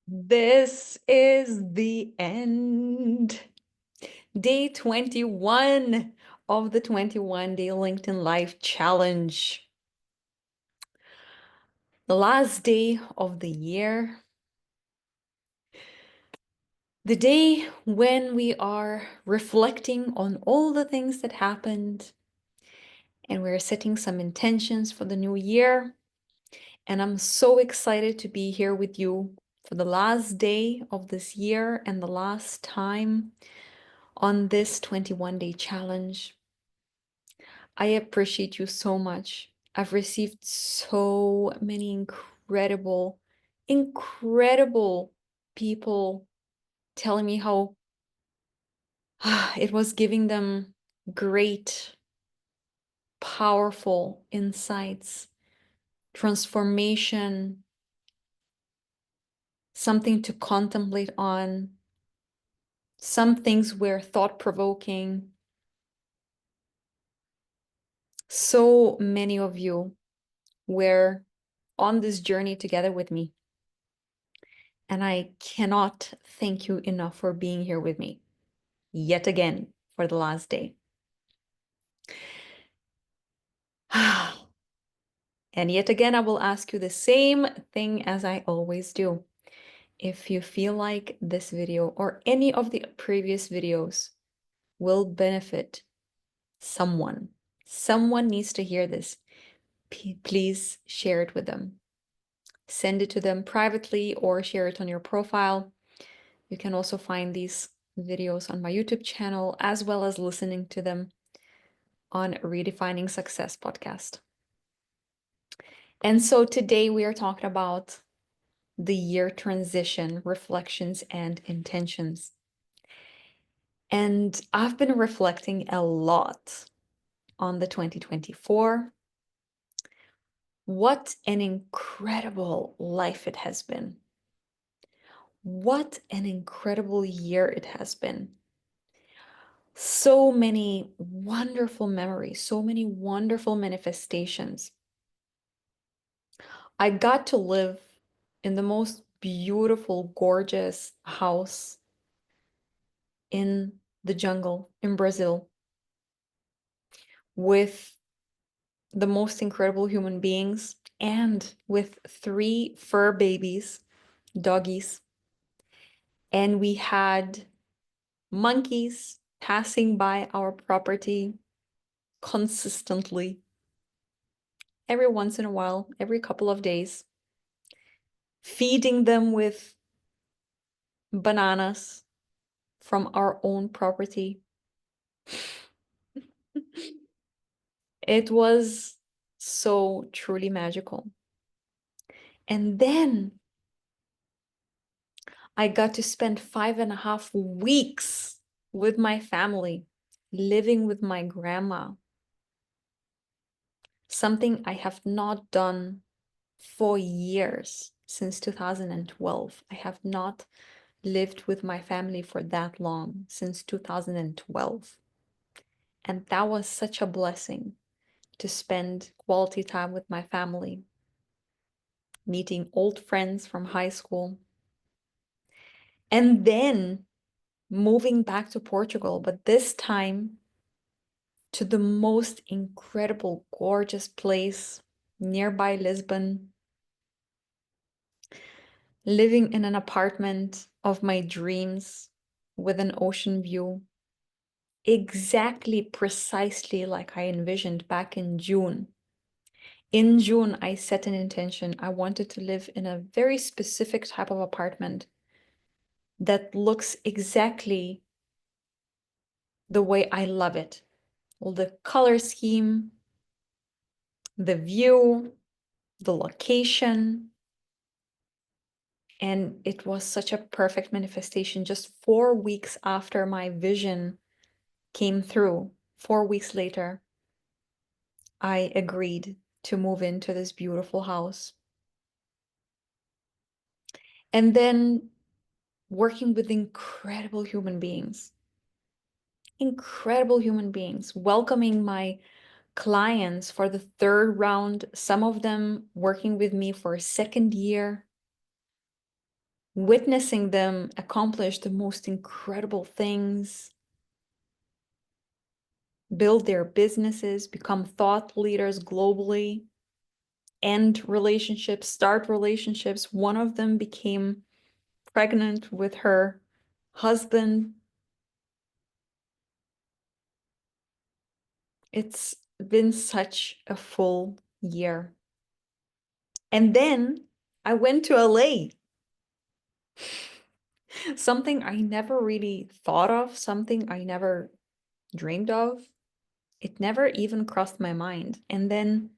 This is the end. Day 21 of the 21-day LinkedIn Life Challenge. The last day of the year. The day when we are reflecting on all the things that happened and we're setting some intentions for the new year. And I'm so excited to be here with you for the last day of this year and the last time on this 21-day challenge. I appreciate you so much. I've received so many incredible people telling me how it was giving them great, powerful insights, transformation, something to contemplate on. Some things were thought-provoking. So many of you were on this journey together with me. And I cannot thank you enough for being here with me yet again for the last day. And yet again, I will ask you the same thing as I always do. If you feel like this video or any of the previous videos will benefit someone needs to hear this, please share it with them. Send it to them privately or share it on your profile. You can also find these videos on my YouTube channel, as well as listening to them on Redefining Success podcast. And so today we are talking about the year transition, reflections, and intentions. And I've been reflecting a lot on the 2024. What an incredible life it has been. What an incredible year it has been. So many wonderful memories, so many wonderful manifestations. I got to live in the most beautiful, gorgeous house in the jungle in Brazil with the most incredible human beings and with 3 fur babies, doggies. And we had monkeys passing by our property consistently, every once in a while, every couple of days, feeding them with bananas from our own property. It was so truly magical. And then I got to spend 5.5 weeks with my family, living with my grandma. Something I have not done for years, since 2012. I have not lived with my family for that long, since 2012. And that was such a blessing to spend quality time with my family, meeting old friends from high school, and then moving back to Portugal, but this time to the most incredible, gorgeous place nearby Lisbon, living in an apartment of my dreams with an ocean view, exactly, precisely like I envisioned back in June. In June, I set an intention. I wanted to live in a very specific type of apartment that looks exactly the way I love it. All the color scheme, the view, the location. And it was such a perfect manifestation. Just 4 weeks after my vision came through, 4 weeks later, I agreed to move into this beautiful house. And then working with incredible human beings, welcoming my clients for the 3rd round, some of them working with me for a 2nd year. witnessing them accomplish the most incredible things, build their businesses, become thought leaders globally, end relationships, start relationships. One of them became pregnant with her husband. It's been such a full year. And then I went to LA. Something I never really thought of, something I never dreamed of. It never even crossed my mind. And then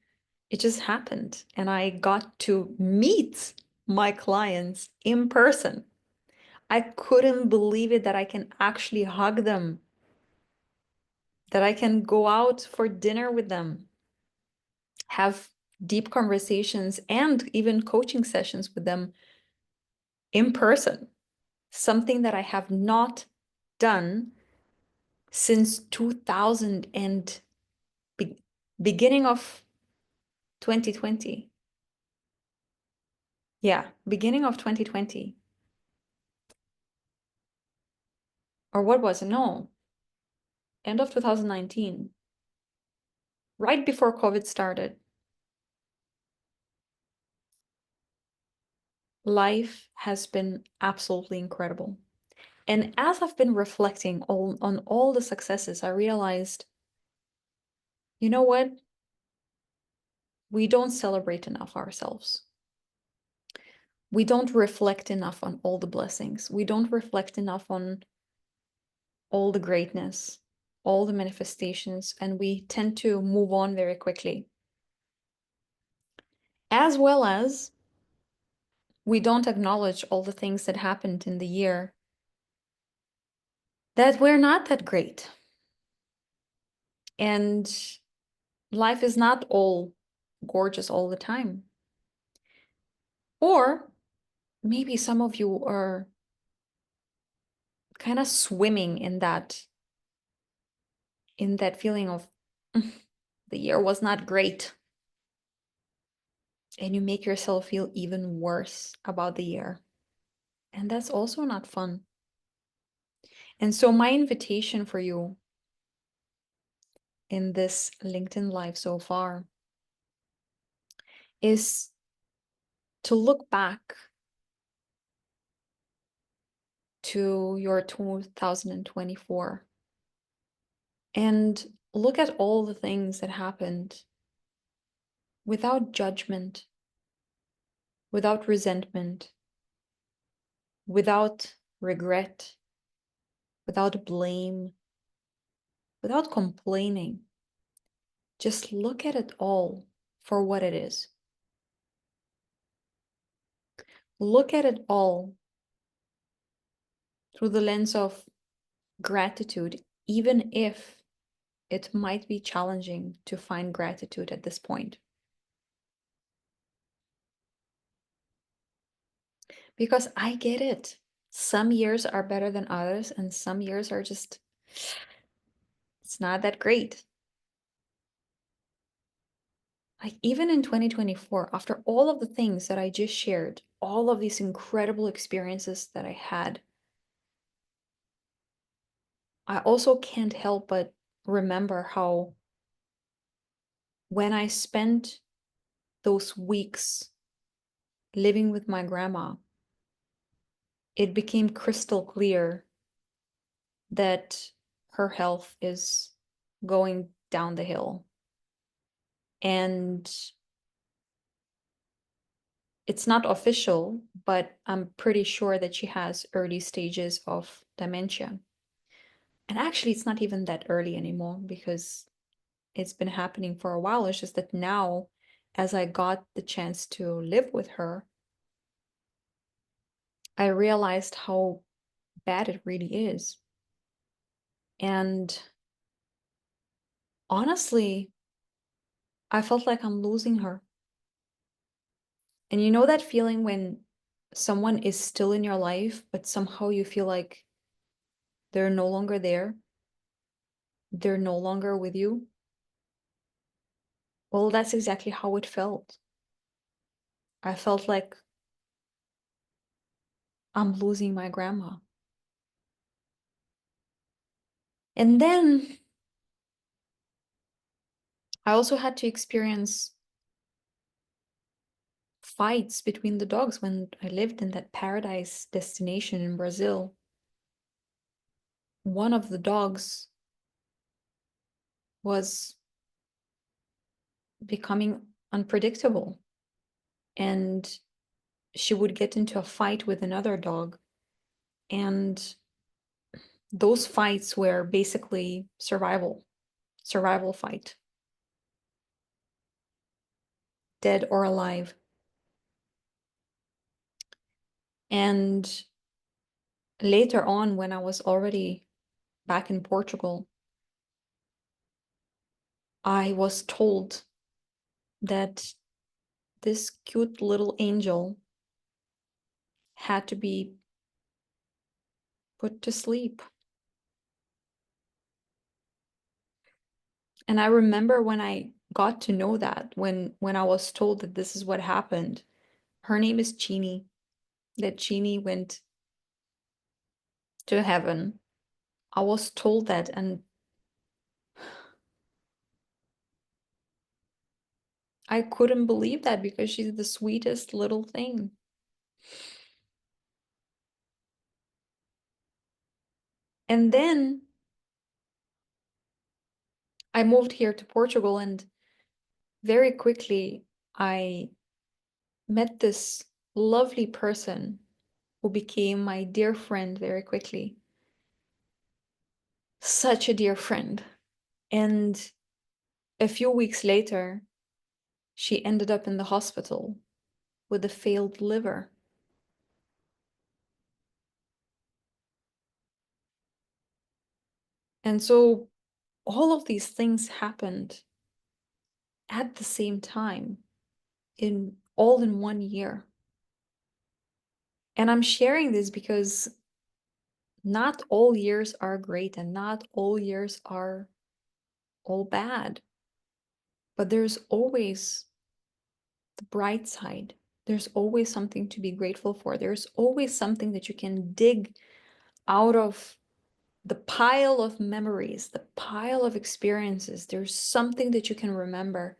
it just happened. And I got to meet my clients in person. I couldn't believe it that I can actually hug them, that I can go out for dinner with them, have deep conversations, and even coaching sessions with them in person. Something that I have not done since 2000 and beginning of 2020. Yeah, beginning of 2020. Or what was it? No, end of 2019. Right before COVID started. Life has been absolutely incredible. And as I've been reflecting on all the successes, I realized, you know what? We don't celebrate enough ourselves. We don't reflect enough on all the blessings. We don't reflect enough on all the greatness, all the manifestations, and we tend to move on very quickly. As well as we don't acknowledge all the things that happened in the year that were not that great. And life is not all gorgeous all the time. Or maybe some of you are kind of swimming in that feeling of the year was not great. And you make yourself feel even worse about the year. And that's also not fun. And so my invitation for you in this LinkedIn Live so far is to look back to your 2024 and look at all the things that happened without judgment, without resentment, without regret, without blame, without complaining. Just look at it all for what it is. Look at it all through the lens of gratitude, even if it might be challenging to find gratitude at this point. Because I get it. Some years are better than others, and some years are just, it's not that great. Like even in 2024, after all of the things that I just shared, all of these incredible experiences that I had, I also can't help but remember how when I spent those weeks living with my grandma, it became crystal clear that her health is going down the hill. And it's not official, but I'm pretty sure that she has early stages of dementia. And actually, it's not even that early anymore because it's been happening for a while. It's just that now, as I got the chance to live with her, I realized how bad it really is. And honestly, I felt like I'm losing her. And you know that feeling when someone is still in your life, but somehow you feel like they're no longer there? They're no longer with you? Well, that's exactly how it felt. I felt like I'm losing my grandma. And then I also had to experience fights between the dogs when I lived in that paradise destination in Brazil. One of the dogs was becoming unpredictable, and she would get into a fight with another dog. And those fights were basically survival fight, dead or alive. And later on, when I was already back in Portugal, I was told that this cute little angel had to be put to sleep. And I remember when I got to know that, when I was told that this is what happened. Her name is Chini, that Chini went to heaven. I was told that, and I couldn't believe that because she's the sweetest little thing. And then I moved here to Portugal, and very quickly I met this lovely person who became my dear friend very quickly. Such a dear friend. And a few weeks later, she ended up in the hospital with a failed liver. And so all of these things happened at the same time, in all in 1 year. And I'm sharing this because not all years are great and not all years are all bad. But there's always the bright side. There's always something to be grateful for. There's always something that you can dig out of the pile of memories, the pile of experiences. There's something that you can remember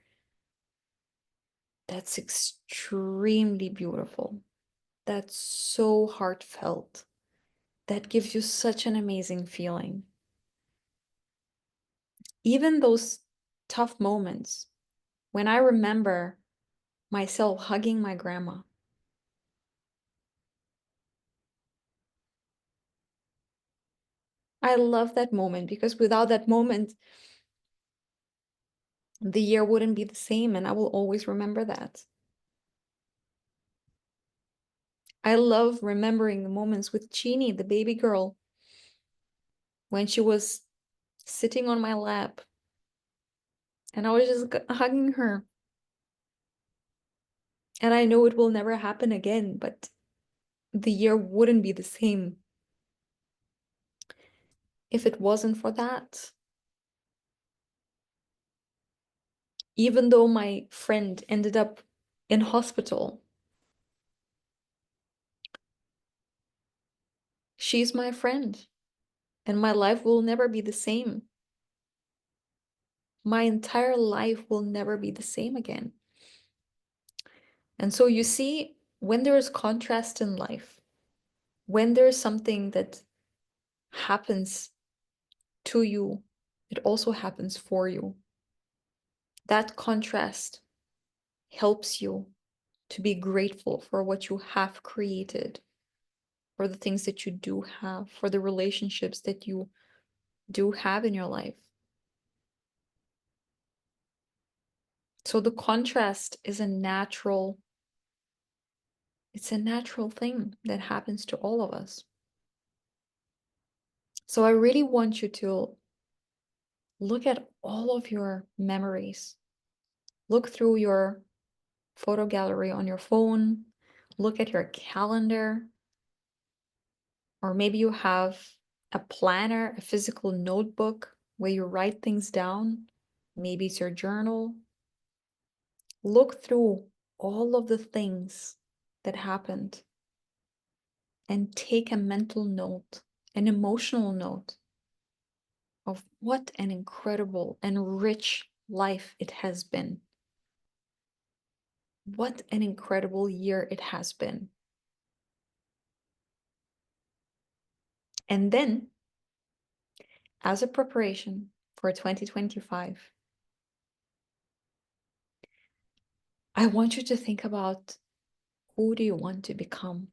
that's extremely beautiful, that's so heartfelt, that gives you such an amazing feeling. Even those tough moments, when I remember myself hugging my grandma, I love that moment because without that moment, the year wouldn't be the same, and I will always remember that. I love remembering the moments with Chini, the baby girl, when she was sitting on my lap and I was just hugging her. And I know it will never happen again, but the year wouldn't be the same if it wasn't for that. Even though my friend ended up in hospital, she's my friend, and my life will never be the same. My entire life will never be the same again. And so you see, when there is contrast in life, when there's something that happens to you, it also happens for you. That contrast helps you to be grateful for what you have created, for the things that you do have, for the relationships that you do have in your life. So the contrast is it's a natural thing that happens to all of us. So I really want you to look at all of your memories. Look through your photo gallery on your phone. Look at your calendar. Or maybe you have a planner, a physical notebook where you write things down. Maybe it's your journal. Look through all of the things that happened and take a mental note, an emotional note of what an incredible and rich life it has been. What an incredible year it has been. And then, as a preparation for 2025, I want you to think about, who do you want to become?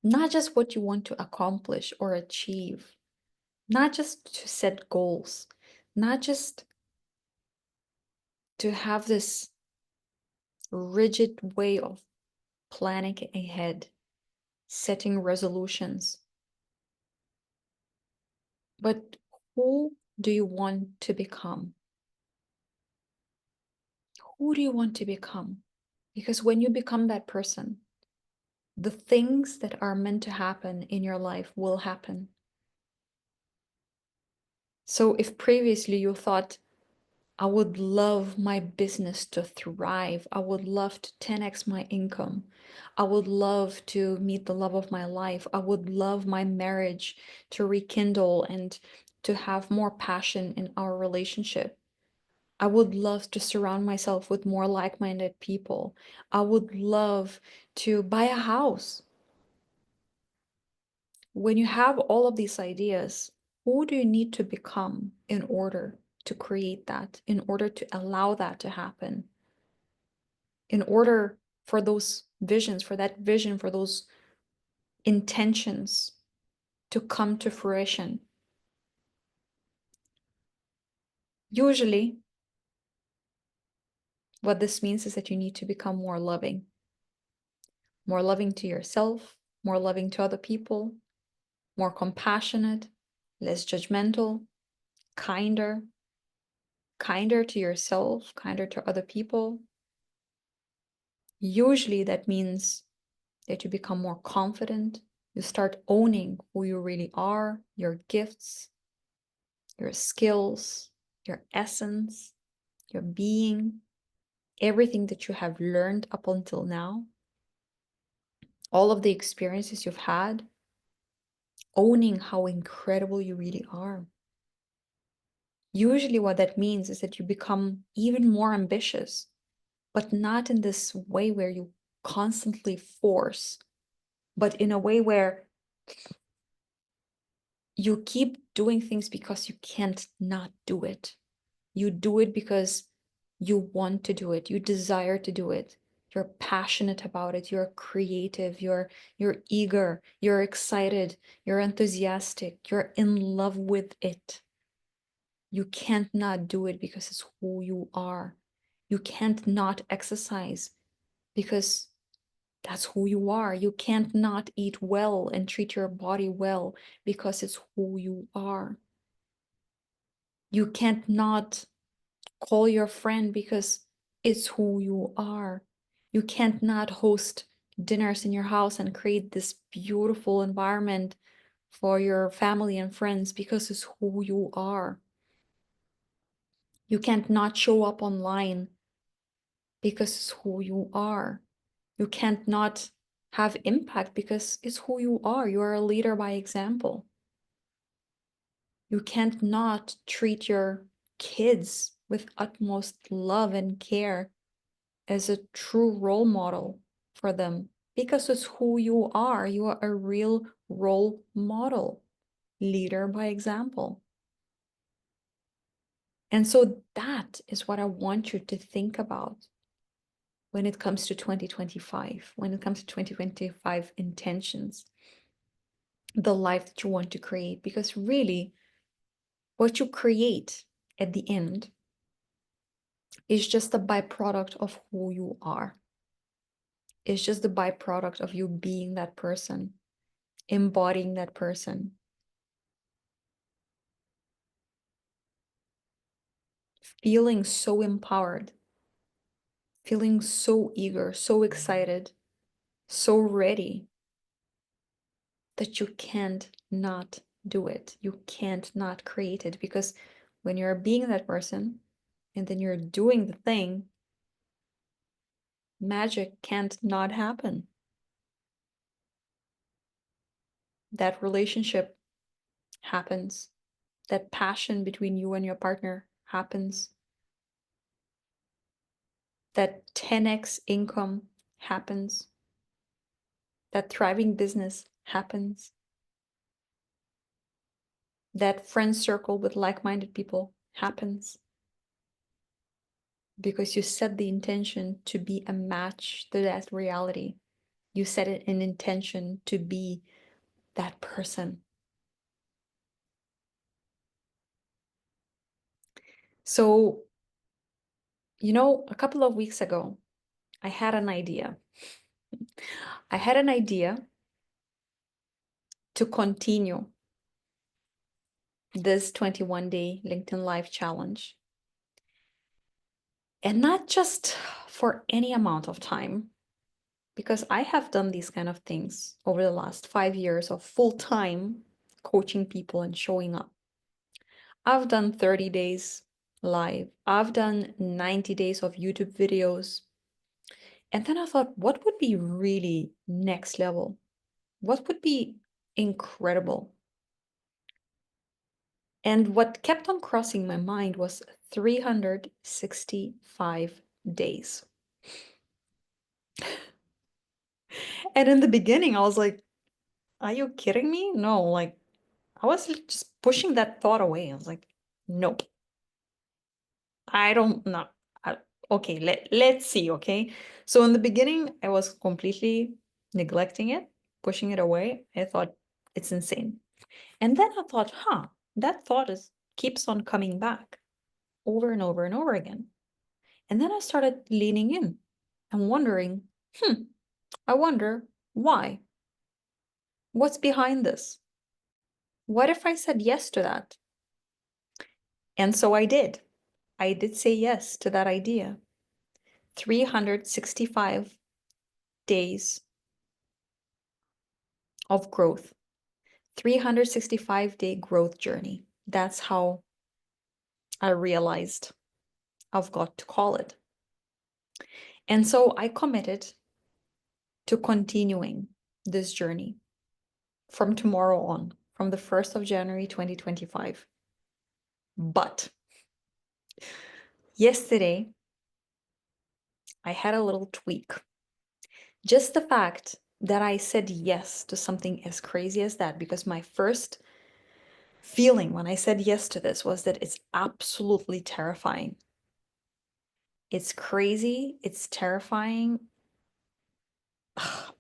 Not just what you want to accomplish or achieve, not just to set goals, not just to have this rigid way of planning ahead, setting resolutions, but who do you want to become? Who do you want to become? Because when you become that person, the things that are meant to happen in your life will happen. So if previously you thought, I would love my business to thrive, I would love to 10x my income, I would love to meet the love of my life, I would love my marriage to rekindle and to have more passion in our relationship, I would love to surround myself with more like-minded people, I would love to buy a house. When you have all of these ideas, who do you need to become in order to create that, in order to allow that to happen, in order for those visions, for that vision, for those intentions to come to fruition? Usually, what this means is that you need to become more loving to yourself, more loving to other people, more compassionate, less judgmental, kinder, kinder to yourself, kinder to other people. Usually that means that you become more confident, you start owning who you really are, your gifts, your skills, your essence, your being, everything that you have learned up until now, all of the experiences you've had, owning how incredible you really are. Usually what that means is that you become even more ambitious, but not in this way where you constantly force, but in a way where you keep doing things because you can't not do it. You do it because you want to do it. You desire to do it. You're passionate about it. You're creative. You're eager. You're excited. You're enthusiastic. You're in love with it. You can't not do it because it's who you are. You can't not exercise because that's who you are. You can't not eat well and treat your body well because it's who you are. You can't not call your friend because it's who you are. You can't not host dinners in your house and create this beautiful environment for your family and friends because it's who you are. You can't not show up online because it's who you are. You can't not have impact because it's who you are. You are a leader by example. You can't not treat your kids with utmost love and care as a true role model for them because it's who you are. You are a real role model, leader by example. And so that is what I want you to think about when it comes to 2025, when it comes to 2025 intentions, the life that you want to create. Because really, what you create at the end is just a byproduct of who you are. It's just the byproduct of you being that person, embodying that person, feeling so empowered, feeling so eager, so excited, so ready that you can't not do it. You can't not create it because when you're being that person and then you're doing the thing, magic can't not happen. that relationship happens, that passion between you and your partner happens, that 10x income happens, that thriving business happens, that friend circle with like-minded people happens, because you set the intention to be a match to that reality. You set it an intention to be that person. So, a couple of weeks ago, I had an idea. I had an idea to continue this 21-day LinkedIn Live challenge. And not just for any amount of time, because I have done these kind of things over the last 5 years of full-time coaching people and showing up. I've done 30 days live. I've done 90 days of YouTube videos. And then I thought, what would be really next level? What would be incredible? And what kept on crossing my mind was 365 days. And in the beginning, I was like, are you kidding me? No, like, I was just pushing that thought away. I was like, nope, I don't know. Okay, let's see, okay? So in the beginning, I was completely neglecting it, pushing it away. I thought it's insane. And then I thought, that thought keeps on coming back over and over and over again. And then I started leaning in and wondering, I wonder why? What's behind this? What if I said yes to that? And so I did. I did say yes to that idea. 365 days of growth, 365-day growth journey. That's how I realized I've got to call it. And so I committed to continuing this journey from tomorrow on, from the 1st of January 2025. But yesterday, I had a little tweak. Just the fact that I said yes to something as crazy as that, because my first feeling when I said yes to this was that it's absolutely terrifying. It's crazy. It's terrifying.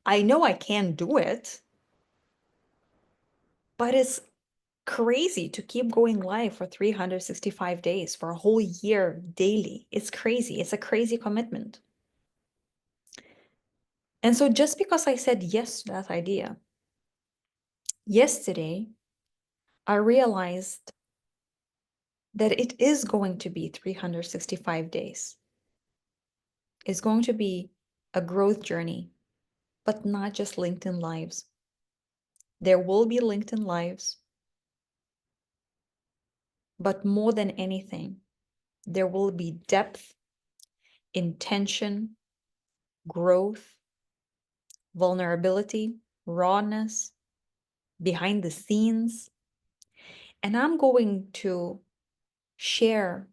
I know I can do it, but it's crazy to keep going live for 365 days, for a whole year daily. It's crazy. It's a crazy commitment. And so just because I said yes to that idea, yesterday, I realized that it is going to be 365 days. It's going to be a growth journey, but not just LinkedIn Lives. There will be LinkedIn Lives, but more than anything, there will be depth, intention, growth, vulnerability, rawness, behind the scenes. And I'm going to share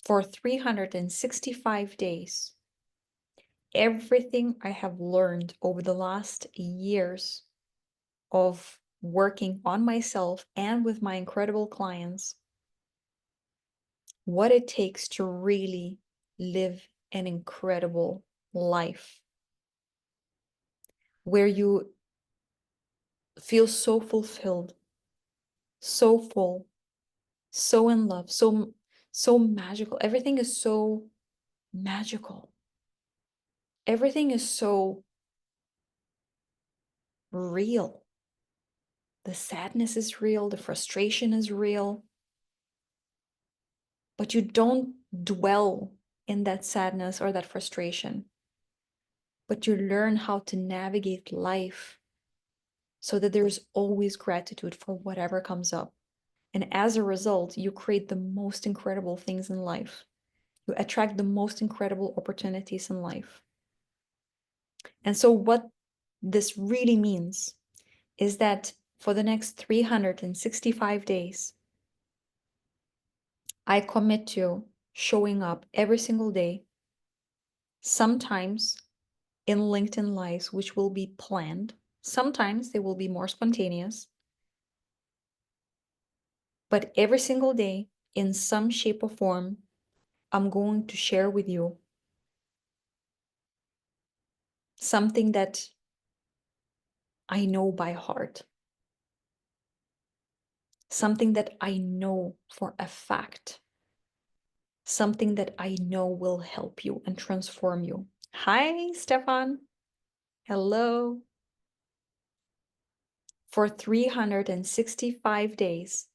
for 365 days everything I have learned over the last years of working on myself and with my incredible clients, what it takes to really live an incredible life where you feel so fulfilled, so full, so in love, so magical. Everything is so magical. Everything is so real. The sadness is real, the frustration is real, but you don't dwell in that sadness or that frustration, but you learn how to navigate life so that there's always gratitude for whatever comes up. And as a result, you create the most incredible things in life. You attract the most incredible opportunities in life. And so what this really means is that for the next 365 days, I commit to showing up every single day, sometimes in LinkedIn Lives, which will be planned. Sometimes they will be more spontaneous. But every single day, in some shape or form, I'm going to share with you something that I know by heart, something that I know for a fact, something that I know will help you and transform you. Hi, Stefan. Hello. For 365 days,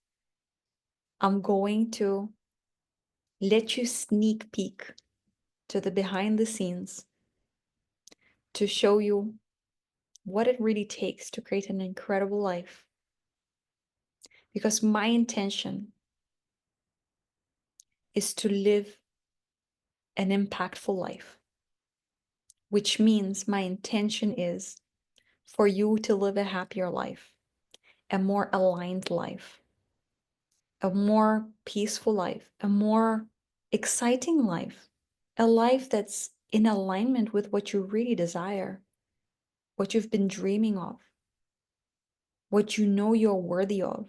I'm going to let you sneak peek to the behind the scenes to show you what it really takes to create an incredible life. Because my intention is to live an impactful life, which means my intention is for you to live a happier life, a more aligned life, a more peaceful life, a more exciting life, a life that's in alignment with what you really desire, what you've been dreaming of, what you know you're worthy of,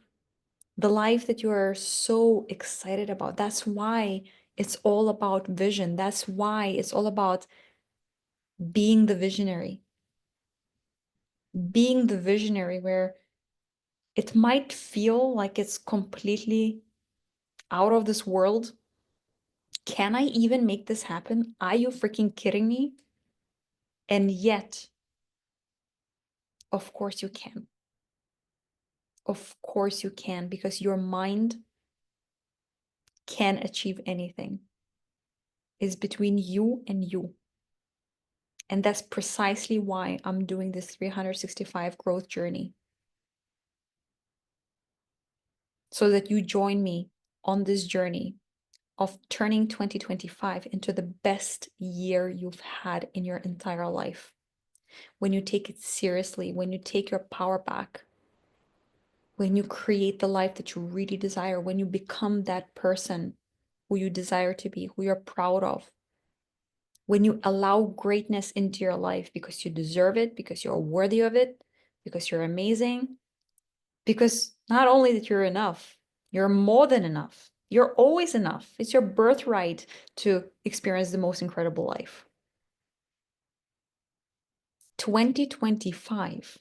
the life that you are so excited about. That's why it's all about vision. That's why it's all about being the visionary. Being the visionary where it might feel like it's completely out of this world. Can I even make this happen? Are you freaking kidding me? And yet, of course you can. Of course you can, because your mind can achieve anything. It's between you and you. And that's precisely why I'm doing this 365 growth journey. So that you join me on this journey of turning 2025 into the best year you've had in your entire life. When you take it seriously, when you take your power back, when you create the life that you really desire, when you become that person who you desire to be, who you're proud of, when you allow greatness into your life because you deserve it, because you're worthy of it, because you're amazing, because not only that you're enough, you're more than enough. You're always enough. It's your birthright to experience the most incredible life. 2025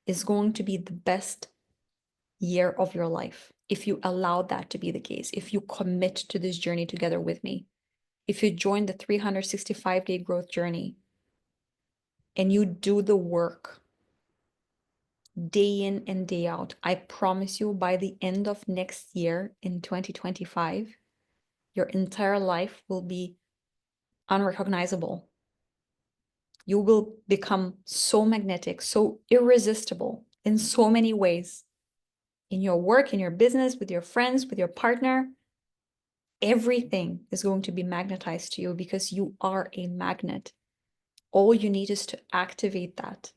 is going to be the best year of your life if you allow that to be the case, if you commit to this journey together with me, if you join the 365-day growth journey and you do the work day in and day out. I promise you, by the end of next year in 2025, your entire life will be unrecognizable. You will become so magnetic, so irresistible in so many ways. In your work, in your business, with your friends, with your partner, everything is going to be magnetized to you because you are a magnet. All you need is to activate that.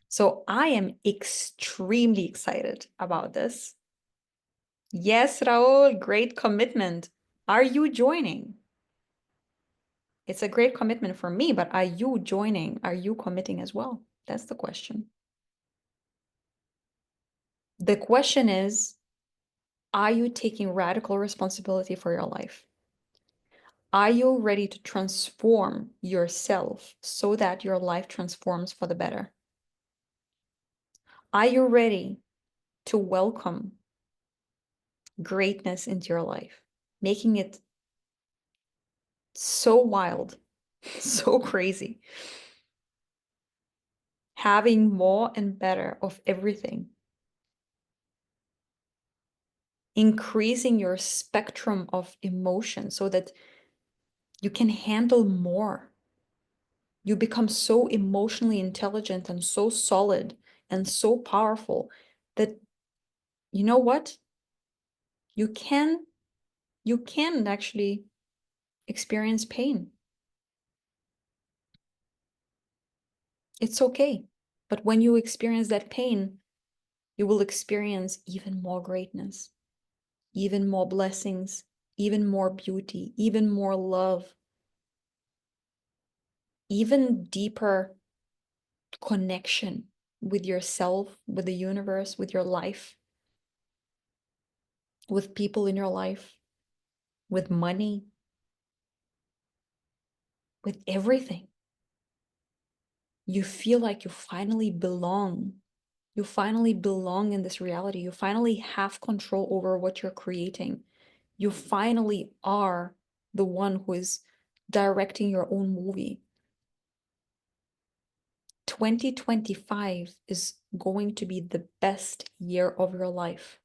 So I am extremely excited about this. Yes, Raul, great commitment. Are you joining? It's a great commitment for me, but are you joining? Are you committing as well? That's the question. The question is, are you taking radical responsibility for your life? Are you ready to transform yourself so that your life transforms for the better? Are you ready to welcome greatness into your life, making it so wild, so crazy, having more and better of everything, increasing your spectrum of emotion so that you can handle more. You become so emotionally intelligent and so solid and so powerful that, you know what? You can actually experience pain. It's okay. But when you experience that pain, you will experience even more greatness, even more blessings, even more beauty, even more love, even deeper connection with yourself, with the universe, with your life, with people in your life, with money, with everything. You feel like you finally belong. You finally belong in this reality. You finally have control over what you're creating. You finally are the one who is directing your own movie. 2025 is going to be the best year of your life.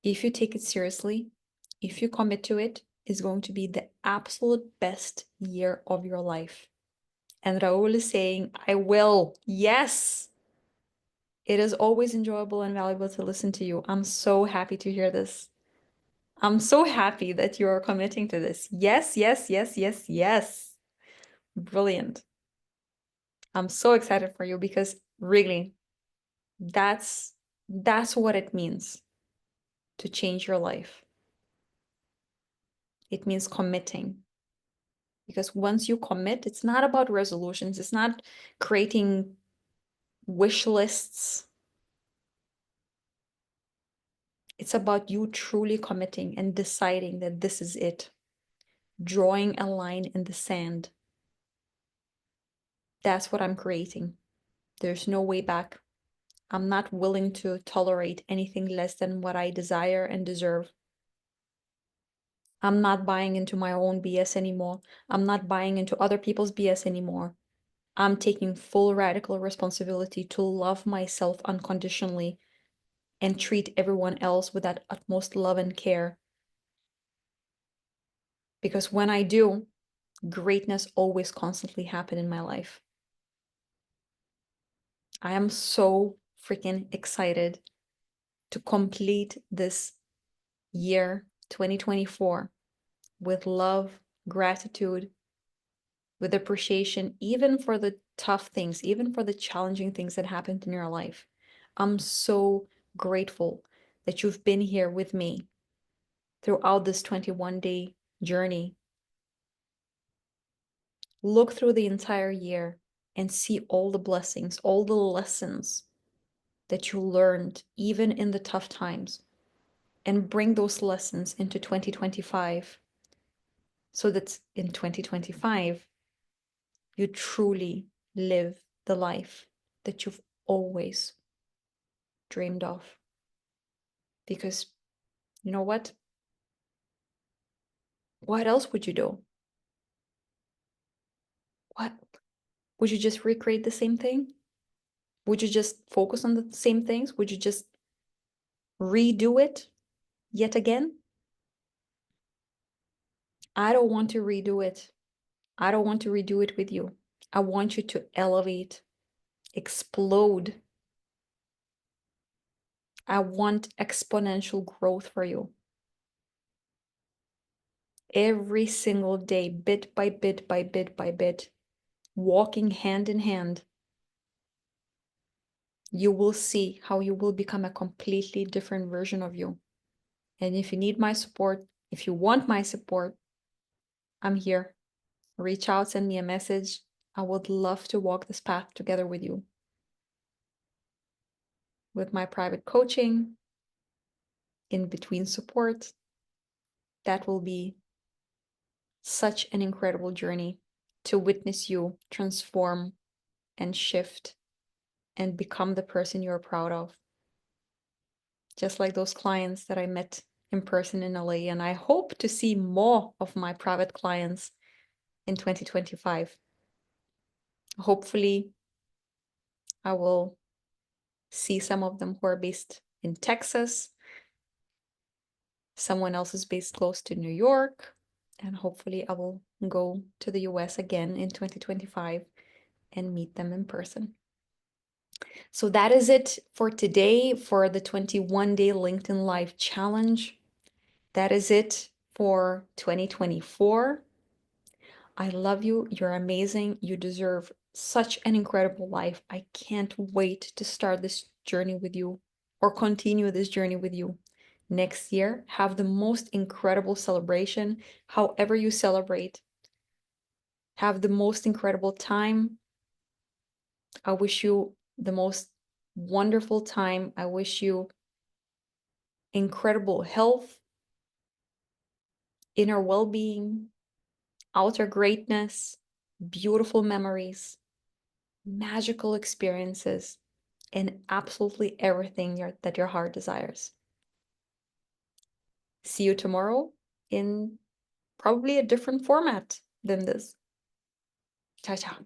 If you take it seriously, if you commit to it, it's going to be the absolute best year of your life. And Raul is saying, I will. Yes. It is always enjoyable and valuable to listen to you. I'm so happy to hear this. I'm so happy that you are committing to this. Yes, yes, yes, yes, yes. Brilliant. I'm so excited for you because really, that's what it means to change your life. It means committing. Because once you commit, it's not about resolutions. It's not creating wish lists. It's about you truly committing and deciding that this is it. Drawing a line in the sand. That's what I'm creating. There's no way back. I'm not willing to tolerate anything less than what I desire and deserve. I'm not buying into my own BS anymore. I'm not buying into other people's BS anymore. I'm taking full radical responsibility to love myself unconditionally and treat everyone else with that utmost love and care. Because when I do, greatness always constantly happen in my life. I am so freaking excited to complete this year 2024 with love, gratitude, with appreciation, even for the tough things, even for the challenging things that happened in your life. I'm so grateful that you've been here with me throughout this 21-day journey. Look through the entire year and see all the blessings, all the lessons that you learned, even in the tough times, and bring those lessons into 2025 so that in 2025, you truly live the life that you've always dreamed of. Because you know what? What else would you do? What? Would you just recreate the same thing? Would you just focus on the same things? Would you just redo it yet again? I don't want to redo it. I don't want to redo it with you. I want you to elevate, explode. I want exponential growth for you. Every single day, bit by bit by bit by bit, walking hand in hand, you will see how you will become a completely different version of you. And if you need my support, if you want my support, I'm here. Reach out, send me a message. I would love to walk this path together with you. With my private coaching, in between support, that will be such an incredible journey to witness you transform and shift and become the person you're proud of. Just like those clients that I met in person in LA. And I hope to see more of my private clients in 2025. Hopefully, I will see some of them who are based in Texas. Someone else is based close to New York. And hopefully, I will go to the US again in 2025 and meet them in person. So that is it for today for the 21-day LinkedIn Live challenge. That is it for 2024. I love you. You're amazing. You deserve such an incredible life. I can't wait to start this journey with you or continue this journey with you next year. Have the most incredible celebration, however you celebrate. Have the most incredible time. I wish you the most wonderful time. I wish you incredible health, inner well-being, outer greatness, beautiful memories, magical experiences, and absolutely everything that your heart desires. See you tomorrow in probably a different format than this. Ciao, ciao.